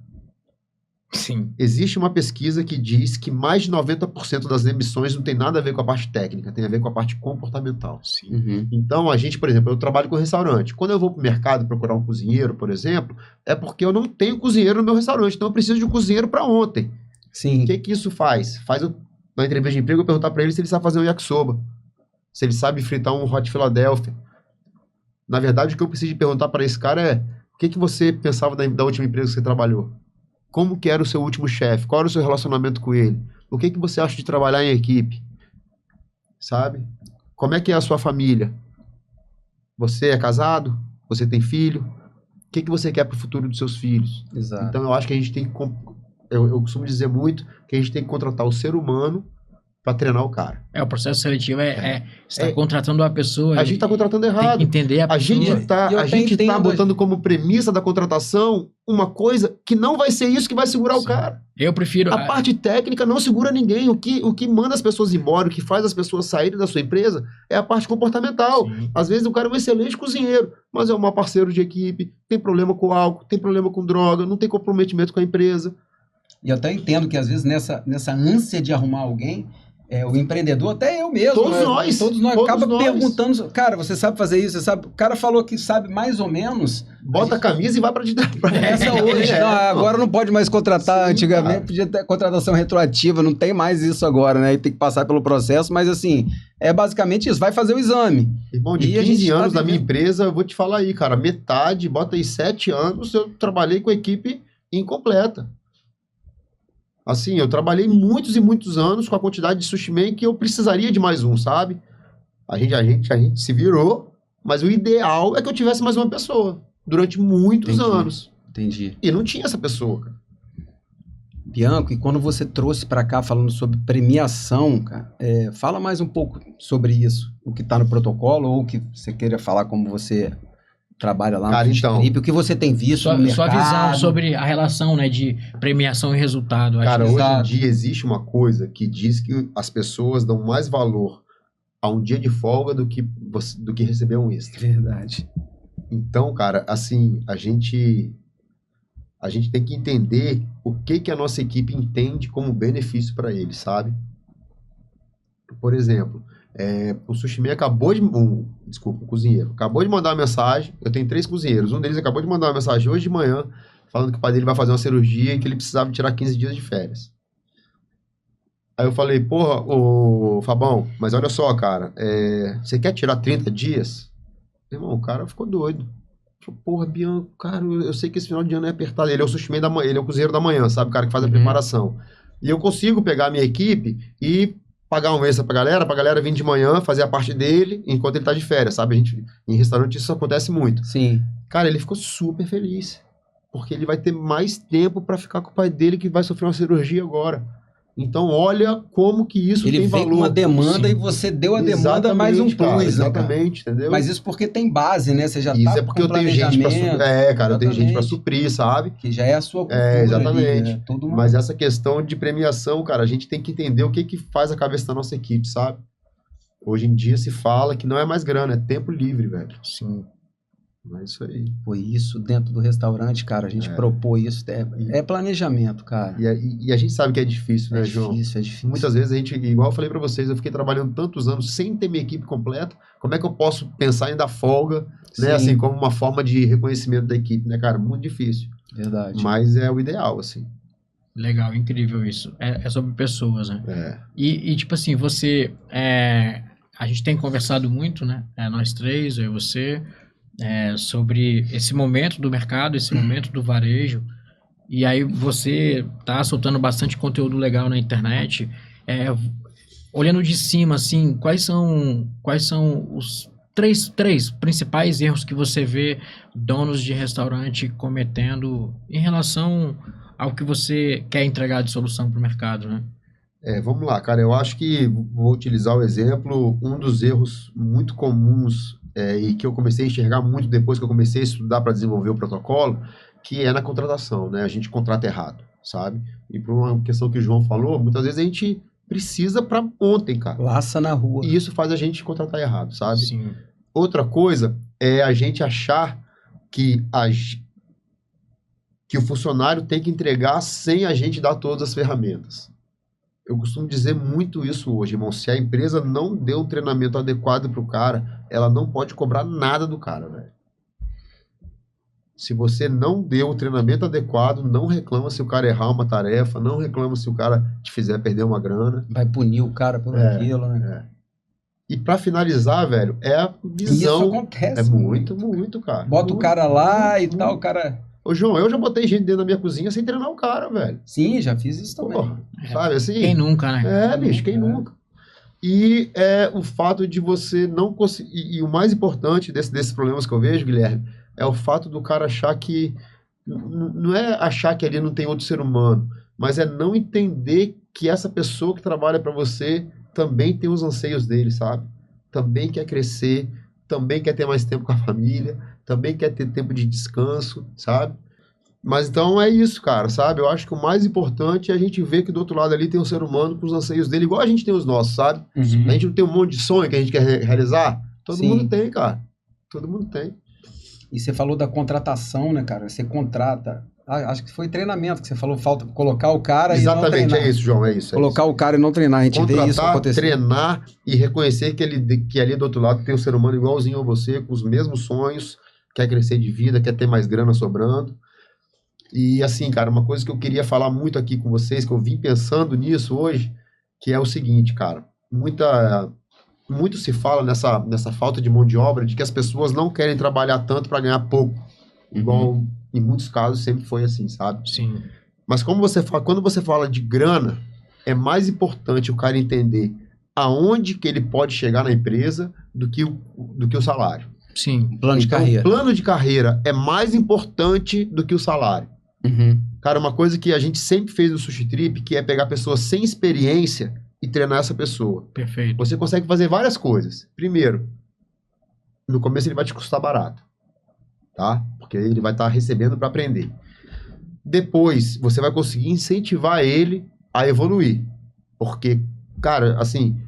Sim. Existe uma pesquisa que diz que mais de 90% das demissões não tem nada a ver com a parte técnica, tem a ver com a parte comportamental. Sim. Uhum. Então, a gente, por exemplo, eu trabalho com restaurante. Quando eu vou pro mercado procurar um cozinheiro, por exemplo, é porque eu não tenho cozinheiro no meu restaurante, então eu preciso de um cozinheiro para ontem. Sim. O que isso faz? Na entrevista de emprego, eu perguntar para ele se ele sabe fazer um yakisoba, se ele sabe fritar um Hot Philadelphia. Na verdade, o que eu preciso de perguntar para esse cara é: o que você pensava da última empresa que você trabalhou? Como que era o seu último chefe? Qual era o seu relacionamento com ele? O que você acha de trabalhar em equipe? Sabe? Como é que é a sua família? Você é casado? Você tem filho? O que você quer para o futuro dos seus filhos? Exato. Então, eu acho que a gente tem que... Eu costumo dizer muito que a gente tem que contratar o ser humano para treinar o cara. O processo seletivo você está contratando uma pessoa. A gente está contratando errado. Tem que entender a pessoa. A gente tá botando como premissa da contratação uma coisa que não vai ser isso que vai segurar o cara. Eu prefiro... A parte técnica não segura ninguém. O que manda as pessoas embora, o que faz as pessoas saírem da sua empresa é a parte comportamental. Sim. Às vezes o cara é um excelente cozinheiro, mas é um mau parceiro de equipe, tem problema com álcool, tem problema com droga, não tem comprometimento com a empresa. E eu até entendo que às vezes nessa ânsia de arrumar alguém, o empreendedor, até eu mesmo, Todos nós acaba perguntando, cara, você sabe fazer isso? Você sabe? O cara falou que sabe mais ou menos. Bota a camisa e vai para essa hoje. Agora não pode mais contratar. Sim, antigamente cara. podia ter contratação retroativa, não tem mais isso agora, né? E tem que passar pelo processo, mas assim, é basicamente isso, vai fazer o exame. Irmão, de 15 anos da minha empresa, eu vou te falar aí, cara, metade, bota aí 7 anos, eu trabalhei com a equipe incompleta. Assim, eu trabalhei muitos e muitos anos com a quantidade de sushi man que eu precisaria de mais um, sabe? A gente se virou, mas o ideal é que eu tivesse mais uma pessoa durante muitos anos. Entendi. E não tinha essa pessoa, cara. Bianco, e quando você trouxe para cá falando sobre premiação, cara, fala mais um pouco sobre isso, o que está no protocolo ou o que você queira falar como você trabalha lá cara, no então, Trip, o que você tem visto no mercado. Sua visão sobre a relação, né, de premiação e resultado. Cara, hoje em dia existe uma coisa que diz que as pessoas dão mais valor a um dia de folga do que receber um extra. Verdade. Então, cara, assim, a gente tem que entender o que a nossa equipe entende como benefício para eles, sabe? Por exemplo, o sushi man o cozinheiro acabou de mandar uma mensagem. Eu tenho 3 cozinheiros, um deles acabou de mandar uma mensagem hoje de manhã falando que o pai dele vai fazer uma cirurgia e que ele precisava tirar 15 dias de férias. Aí eu falei, porra, ô Fabão, mas olha só, cara, você quer tirar 30 dias? Irmão, o cara ficou doido. Falou, porra, Bianco, cara, eu sei que esse final de ano é apertado. Ele é o sushi da manhã, ele é o cozinheiro da manhã, sabe? O cara que faz a preparação. E eu consigo pegar a minha equipe e pagar um extra pra galera vir de manhã, fazer a parte dele, enquanto ele tá de férias, sabe? A gente, em restaurante isso acontece muito. Sim. Cara, ele ficou super feliz. Porque ele vai ter mais tempo pra ficar com o pai dele que vai sofrer uma cirurgia agora. Então, olha como que isso Ele tem veio valor. com uma demanda Sim. e você deu a demanda mais um plus, cara, né, cara? exatamente, entendeu? Mas isso porque tem base, né? Você já Isso tá é porque com eu tenho gente pra suprir. planejamento, Cara, eu tenho gente pra exatamente. suprir, sabe? Que já é a sua cultura ali, Exatamente. né? Tudo uma... Mas essa questão de premiação, cara, a gente tem que entender o que que faz a cabeça da nossa equipe, sabe? Hoje em dia se fala que não é mais grana, é tempo livre, velho. Sim. É isso aí. Foi isso dentro do restaurante, cara. A gente propôs isso. É planejamento, cara. E a gente sabe que é difícil, né, João? É difícil. Muitas vezes a gente, igual eu falei pra vocês, eu fiquei trabalhando tantos anos sem ter minha equipe completa. Como é que eu posso pensar em dar folga, né? Sim. Assim, como uma forma de reconhecimento da equipe, né, cara? Muito difícil. Verdade. Mas é o ideal, assim. Legal, incrível isso. É sobre pessoas, né? É. E tipo assim, você... a gente tem conversado muito, né? Nós três, eu e você, sobre esse momento do mercado, esse momento do varejo. E aí você tá soltando bastante conteúdo legal na internet. Olhando de cima, assim, quais são os três principais erros que você vê donos de restaurante cometendo em relação ao que você quer entregar de solução para o mercado, né? Vamos lá, cara. Eu acho que vou utilizar o exemplo. Um dos erros muito comuns e que eu comecei a enxergar muito depois que eu comecei a estudar para desenvolver o protocolo, que é na contratação, né? A gente contrata errado, sabe? E por uma questão que o João falou, muitas vezes a gente precisa para ontem, cara. Laça na rua. E isso faz a gente contratar errado, sabe? Sim. Outra coisa é a gente achar que o funcionário tem que entregar sem a gente dar todas as ferramentas. Eu costumo dizer muito isso hoje, irmão. Se a empresa não deu um treinamento adequado pro cara, ela não pode cobrar nada do cara, velho. Se você não deu o treinamento adequado, não reclama se o cara errar uma tarefa, não reclama se o cara te fizer perder uma grana. Vai punir o cara por aquilo, né? E pra finalizar, velho, é a visão. Isso acontece. É muito, cara. Bota muito, o cara lá muito, e tal, o cara... Ô, João, eu já botei gente dentro da minha cozinha sem treinar o cara, velho. Sim, já fiz isso também. Porra, sabe assim? Quem nunca, né? Bicho, quem nunca? E o fato de você não conseguir... E o mais importante desses problemas que eu vejo, Guilherme, é o fato do cara achar que... Não é achar que ali não tem outro ser humano, mas é não entender que essa pessoa que trabalha para você também tem os anseios dele, sabe? Também quer crescer, também quer ter mais tempo com a família, também quer ter tempo de descanso, sabe? Mas então é isso, cara, sabe? Eu acho que o mais importante é a gente ver que do outro lado ali tem um ser humano com os anseios dele, igual a gente tem os nossos, sabe? Uhum. A gente não tem um monte de sonho que a gente quer realizar? Todo Sim. mundo tem, cara. Todo mundo tem. E você falou da contratação, né, cara? Você contrata... acho que foi treinamento que você falou, falta colocar o cara e não Exatamente, treinar. é isso, João, é isso. Colocar o cara e não treinar, a gente vê isso Contratar, acontecer. treinar e reconhecer que ali do outro lado tem um ser humano igualzinho a você, com os mesmos sonhos, quer crescer de vida, quer ter mais grana sobrando. E assim, cara, uma coisa que eu queria falar muito aqui com vocês, que eu vim pensando nisso hoje, que é o seguinte, cara, muito se fala nessa falta de mão de obra, de que as pessoas não querem trabalhar tanto para ganhar pouco, igual em muitos casos sempre foi assim, sabe? Sim. Mas quando você fala de grana, é mais importante o cara entender aonde que ele pode chegar na empresa do que o salário. Sim. Plano de Então, carreira. O plano de carreira é mais importante do que o salário. Uhum. Cara, uma coisa que a gente sempre fez no Sushi Trip, que é pegar pessoas sem experiência e treinar essa pessoa. Perfeito. Você consegue fazer várias coisas. Primeiro, no começo ele vai te custar barato, tá? Porque ele vai estar recebendo para aprender. Depois, você vai conseguir incentivar ele a evoluir. Porque, cara, assim,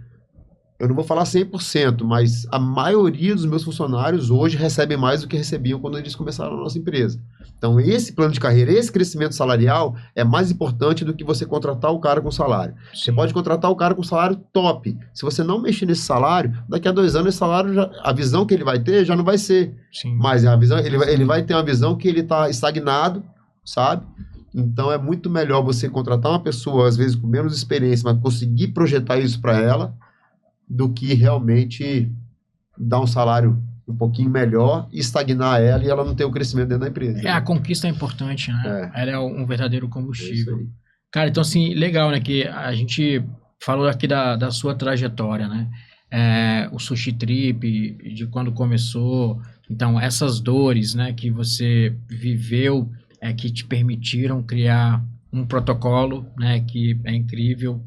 eu não vou falar 100%, mas a maioria dos meus funcionários hoje recebem mais do que recebiam quando eles começaram na nossa empresa. Então, esse plano de carreira, esse crescimento salarial é mais importante do que você contratar o cara com salário. Você pode contratar o cara com salário top. Se você não mexer nesse salário, daqui a 2 anos esse salário, a visão que ele vai ter já não vai ser. Sim. Mas a visão, ele vai ter uma visão que ele está estagnado, sabe? Então, é muito melhor você contratar uma pessoa, às vezes com menos experiência, mas conseguir projetar isso para ela, do que realmente dar um salário um pouquinho melhor e estagnar ela e ela não ter o crescimento dentro da empresa. A conquista é importante, né? Ela é um verdadeiro combustível. É isso aí. Cara, então assim, legal, né? Que a gente falou aqui da sua trajetória, né? O Sushi Trip, de quando começou. Então, essas dores, né, que você viveu, que te permitiram criar um protocolo, né, que é incrível.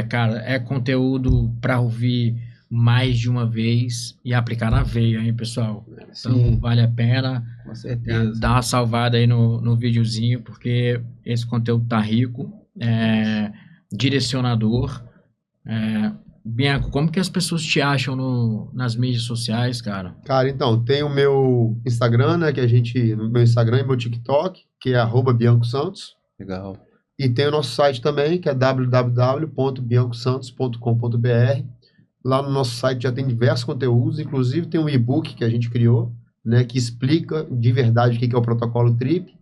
Cara, é conteúdo para ouvir mais de uma vez e aplicar na veia, hein, pessoal? Então, Sim. vale a pena. Com certeza. Dá uma salvada aí no videozinho, porque esse conteúdo tá rico, direcionador. Bianco, como que as pessoas te acham nas mídias sociais, cara? Cara, então, tem o meu Instagram, né, no meu Instagram e meu TikTok, que é @BiancoSantos. Legal. E tem o nosso site também, que é www.biancosantos.com.br. Lá no nosso site já tem diversos conteúdos, inclusive tem um e-book que a gente criou, né, que explica de verdade o que é o protocolo TRIP.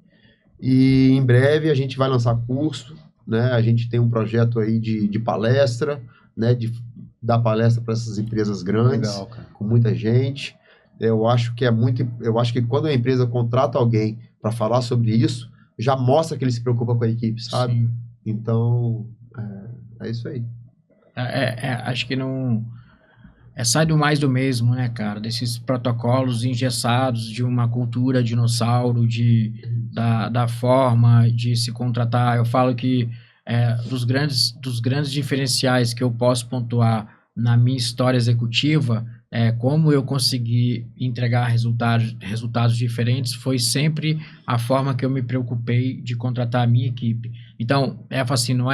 E em breve a gente vai lançar curso, né? A gente tem um projeto aí de palestra, né, de dar palestra para essas empresas grandes, Legal, cara. com muita gente. Eu acho que quando a empresa contrata alguém para falar sobre isso, já mostra que ele se preocupa com a equipe, sabe? Sim. Então, é isso aí. Acho que não... sai do mais do mesmo, né, cara? Desses protocolos engessados de uma cultura dinossauro, da forma de se contratar. Eu falo que dos grandes diferenciais que eu posso pontuar na minha história executiva, como eu consegui entregar resultados diferentes, foi sempre a forma que eu me preocupei de contratar a minha equipe. Então, assim, não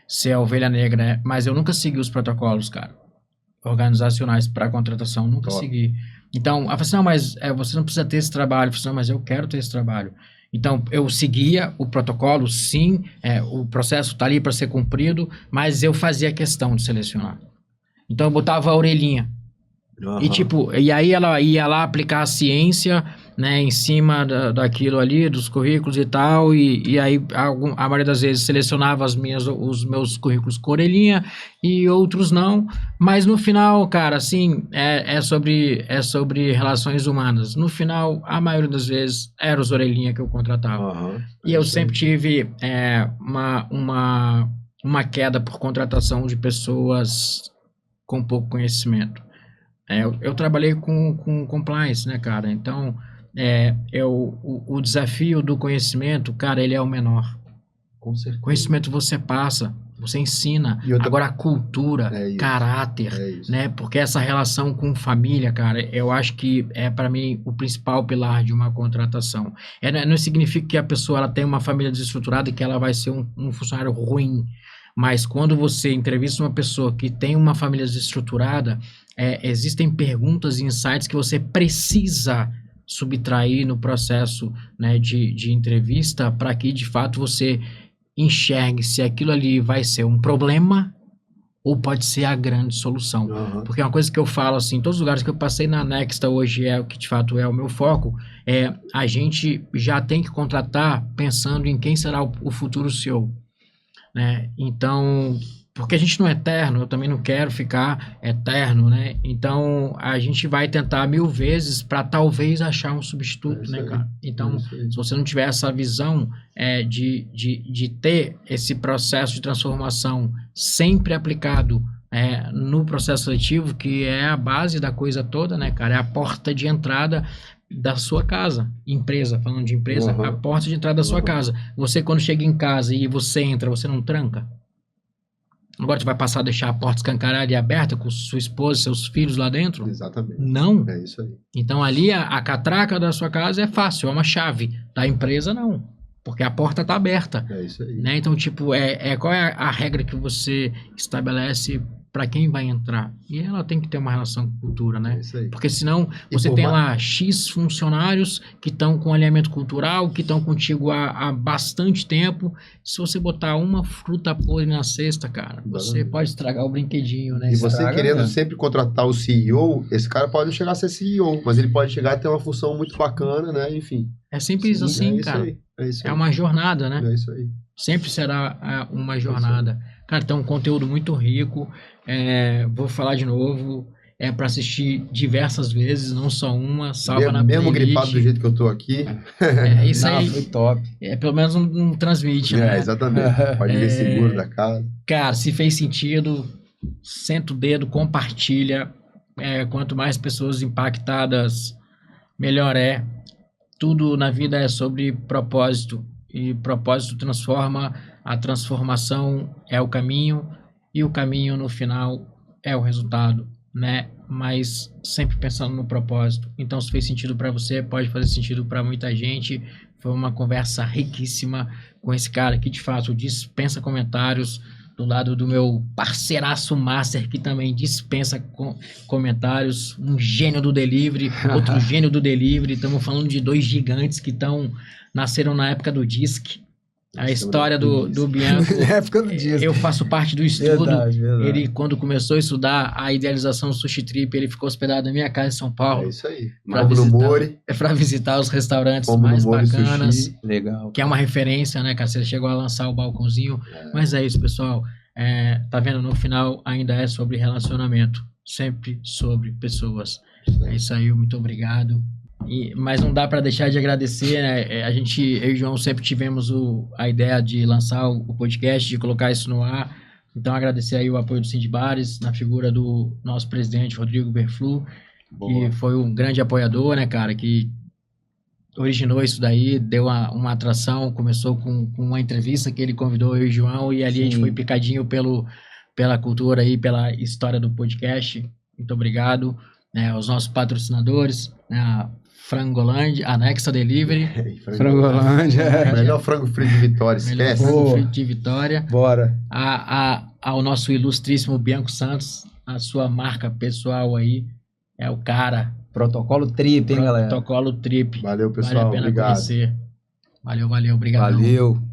ser a ovelha negra, né? Mas eu nunca segui os protocolos, cara, organizacionais para contratação, nunca segui. Então, ela falou assim, não, mas você não precisa ter esse trabalho. Eu falei assim, não, mas eu quero ter esse trabalho. Então, eu seguia o protocolo, sim, o processo está ali para ser cumprido, mas eu fazia questão de selecionar. Então, eu botava a orelhinha. Uhum. E aí ela ia lá aplicar a ciência, né, em cima daquilo ali, dos currículos e tal, e aí a maioria das vezes selecionava os meus currículos com orelhinha e outros não, mas no final, cara, assim, é sobre relações humanas. No final, a maioria das vezes era os orelhinha que eu contratava. Uhum. E eu sempre tive uma queda por contratação de pessoas com pouco conhecimento. Eu trabalhei com compliance, né, cara? Então, o desafio do conhecimento, cara, ele é o menor. Com certeza. Conhecimento você passa, você ensina. Agora, a cultura, caráter, né? Porque essa relação com família, cara, eu acho que para mim, o principal pilar de uma contratação. Não significa que a pessoa ela tem uma família desestruturada e que ela vai ser um funcionário ruim. Mas quando você entrevista uma pessoa que tem uma família desestruturada, existem perguntas e insights que você precisa subtrair no processo, né, de entrevista para que, de fato, você enxergue se aquilo ali vai ser um problema ou pode ser a grande solução. Uhum. Porque uma coisa que eu falo, assim, em todos os lugares que eu passei na Nexta hoje o que, de fato, é o meu foco, a gente já tem que contratar pensando em quem será o futuro CEO. Né? Então, porque a gente não é eterno, eu também não quero ficar eterno, né? Então, a gente vai tentar 1000 vezes para talvez achar um substituto, né, cara? Então, se você não tiver essa visão de ter esse processo de transformação sempre aplicado no processo seletivo, que é a base da coisa toda, né, cara? É a porta de entrada da sua casa, empresa, falando de empresa, a porta de entrada da sua casa. Você, quando chega em casa e você entra, você não tranca? Agora você vai passar a deixar a porta escancarada e aberta com sua esposa, seus filhos lá dentro? Exatamente. Não. É isso aí. Então ali a catraca da sua casa é fácil, é uma chave. Da empresa não, porque a porta está aberta. É isso aí. Né? Então, tipo, qual é a regra que você estabelece para quem vai entrar? E ela tem que ter uma relação com cultura, né? É isso aí. Porque senão você tem lá X funcionários que estão com alinhamento cultural, que estão contigo há bastante tempo. Se você botar uma fruta podre na cesta, cara, você pode estragar o brinquedinho, né? E você querendo sempre contratar o CEO, esse cara pode não chegar a ser CEO, mas ele pode chegar a ter uma função muito bacana, né? Enfim. É simples assim, cara. É uma jornada, né? É isso aí. Sempre será uma jornada. Cara, então um conteúdo muito rico. Vou falar de novo. para assistir diversas vezes, não só uma, salva na Mesmo playlist. gripado do jeito que eu tô aqui. Isso Não, aí, foi top. pelo menos não transmite, né? Exatamente. Pode ver seguro da casa. Cara, se fez sentido, senta o dedo, compartilha. Quanto mais pessoas impactadas, melhor é. Tudo na vida é sobre propósito. E propósito transforma, a transformação é o caminho, e o caminho no final é o resultado, né? Mas sempre pensando no propósito. Então, se fez sentido para você, pode fazer sentido para muita gente. Foi uma conversa riquíssima com esse cara que, de fato, dispensa comentários. Do lado do meu parceiraço Master, que também dispensa comentários. Um gênio do delivery, outro gênio do delivery. Estamos falando de 2 gigantes que nasceram na época do Disque. A história do Bianco, Na época do Disque. eu faço parte do estudo. Verdade. Ele, quando começou a estudar a idealização do Sushi Trip, ele ficou hospedado na minha casa em São Paulo. É isso aí. Pra Fomos no visitar- Mori. Para visitar os restaurantes Fomos no mais Mori bacanas. Sushi. Legal. Que é uma referência, né, cara? Você chegou a lançar o balcãozinho. Mas é isso, pessoal. Tá vendo? No final ainda é sobre relacionamento. Sempre sobre pessoas. É isso aí, muito obrigado. Mas não dá para deixar de agradecer, né? Eu e o João sempre tivemos a ideia de lançar o podcast, de colocar isso no ar. Então, agradecer aí o apoio do Cindy Bares, na figura do nosso presidente, Rodrigo Berflu, que foi um grande apoiador, né, cara? Que originou isso daí, deu uma atração, começou com uma entrevista que ele convidou eu e o João, e ali a gente Sim. foi picadinho pela cultura aí, pela história do podcast. Muito obrigado, né, aos nossos patrocinadores, né, a Frangolândia, a Nexa Delivery, Frangolândia. Melhor frango frito de Vitória, melhor esquece. frango Boa. frito de Vitória, Bora. ao nosso ilustríssimo Bianco Santos, a sua marca pessoal aí, é o cara, Protocolo Trip, hein, galera? Protocolo Trip. Valeu, Vale a pessoal. pena Obrigado. conhecer. Valeu, obrigado. Valeu.